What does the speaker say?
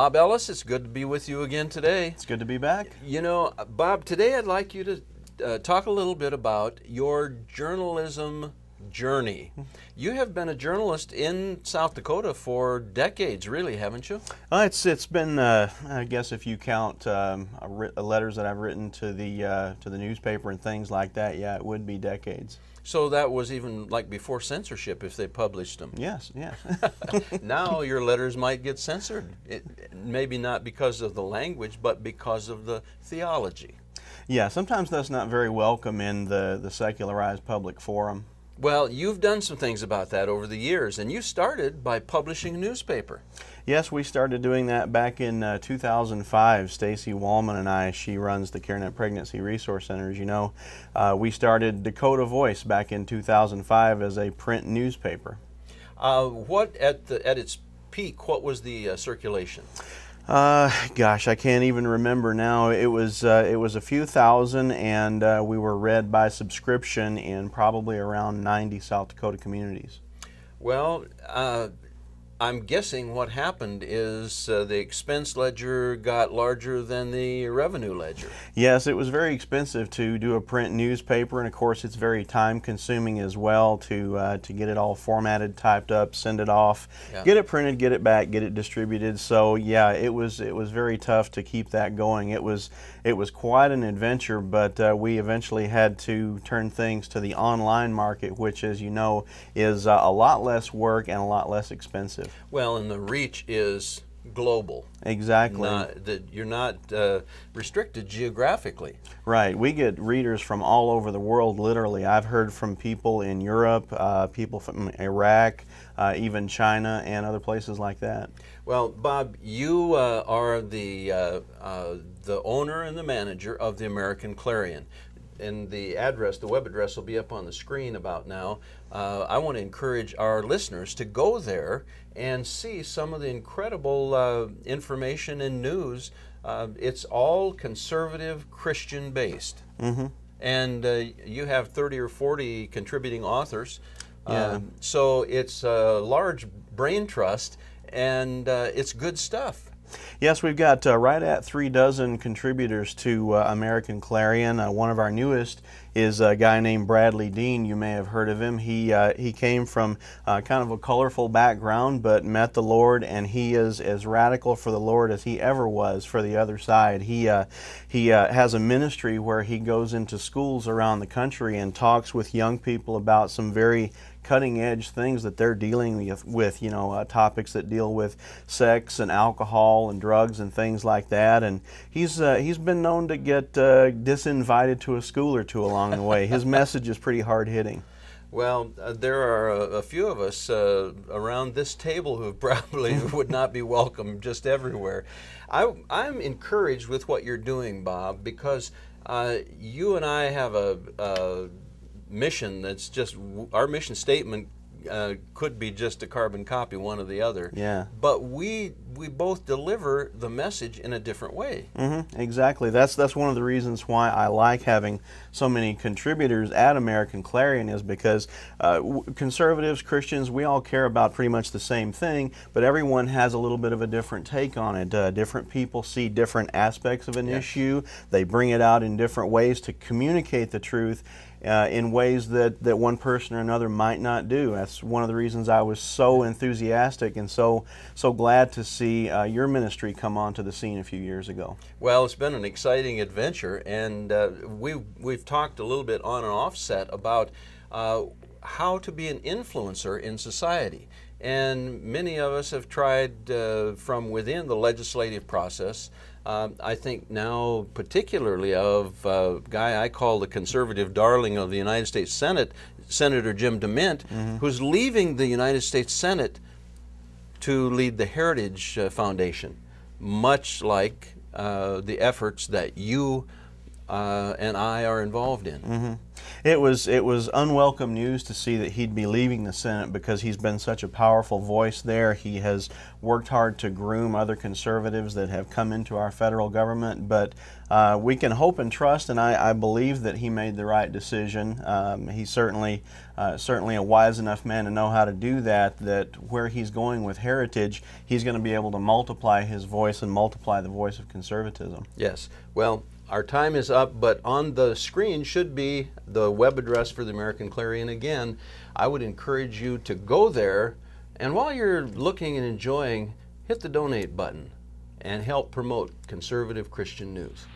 Bob Ellis, it's good to be with you again today. It's good to be back. You know, Bob, today I'd like you to talk a little bit about your journalism journey. You have been a journalist in South Dakota for decades, really, haven't you? It's been I guess if you count letters that I've written to the newspaper and things like that, yeah, it would be decades. So that was even like before censorship, if they published them. Yes, yes. Now your letters might get censored. Maybe not because of the language, but because of the theology. Yeah, sometimes that's not very welcome in the secularized public forum. Well, you've done some things about that over the years, and you started by publishing a newspaper. Yes, we started doing that back in 2005. Stacy Wallman and I, she runs the CareNet Pregnancy Resource Center, as you know. We started Dakota Voice back in 2005 as a print newspaper. What at its peak, what was the circulation? Gosh, I can't even remember now. It was a few thousand, and we were read by subscription in probably around 90 South Dakota communities. Well, I'm guessing what happened is the expense ledger got larger than the revenue ledger. Yes, it was very expensive to do a print newspaper, and of course it's very time consuming as well to get it all formatted, typed up, send it off, get it printed, get it back, get it distributed. So yeah, it was very tough to keep that going. It was quite an adventure, but we eventually had to turn things to the online market, which, as you know, is a lot less work and a lot less expensive. Well, and the reach is global. Exactly. You're not restricted geographically. Right. We get readers from all over the world, literally. I've heard from people in Europe, people from Iraq, even China, and other places like that. Well, Bob, you are the owner and the manager of the American Clarion. And the address, the web address will be up on the screen about now. I want to encourage our listeners to go there and see some of the incredible information and news. It's all conservative, Christian based. Mm-hmm. And you have 30 or 40 contributing authors. Yeah. So it's a large brain trust, and it's good stuff. Yes, we've got right at 36 contributors to American Clarion. One of our newest is a guy named Bradley Dean. You may have heard of him. He came from kind of a colorful background, but met the Lord, and he is as radical for the Lord as he ever was for the other side. He has a ministry where he goes into schools around the country and talks with young people about some very cutting-edge things that they're dealing with, you know, topics that deal with sex and alcohol and drugs and things like that. And he's been known to get disinvited to a school or two along the way. His message is pretty hard-hitting. Well, there are a few of us around this table who probably would not be welcome just everywhere. I'm encouraged with what you're doing, Bob, because you and I have a mission that's just, our mission statement could be just a carbon copy, one or the other. Yeah. But we both deliver the message in a different way. Mm-hmm, exactly. That's one of the reasons why I like having so many contributors at American Clarion, is because conservatives, Christians, we all care about pretty much the same thing, but everyone has a little bit of a different take on it. Different people see different aspects of an issue. They bring it out in different ways to communicate the truth in ways that one person or another might not do. That's one of the reasons I was so enthusiastic and so glad to see your ministry come onto the scene a few years ago. Well, it's been an exciting adventure, and we've talked a little bit on and offset about how to be an influencer in society. And many of us have tried from within the legislative process. I think now particularly of a guy I call the conservative darling of the United States Senate, Senator Jim DeMint, who's leaving the United States Senate to lead the Heritage Foundation, much like the efforts that you and I are involved in. It was unwelcome news to see that he'd be leaving the Senate, because he's been such a powerful voice there. He has worked hard to groom other conservatives that have come into our federal government, but we can hope and trust, and I believe that he made the right decision. He's certainly a wise enough man to know how to do that, that where he's going with Heritage, he's going to be able to multiply his voice and multiply the voice of conservatism. Yes. Well, our time is up, but on the screen should be the web address for the American Clarion. Again, I would encourage you to go there, and while you're looking and enjoying, hit the donate button and help promote conservative Christian news.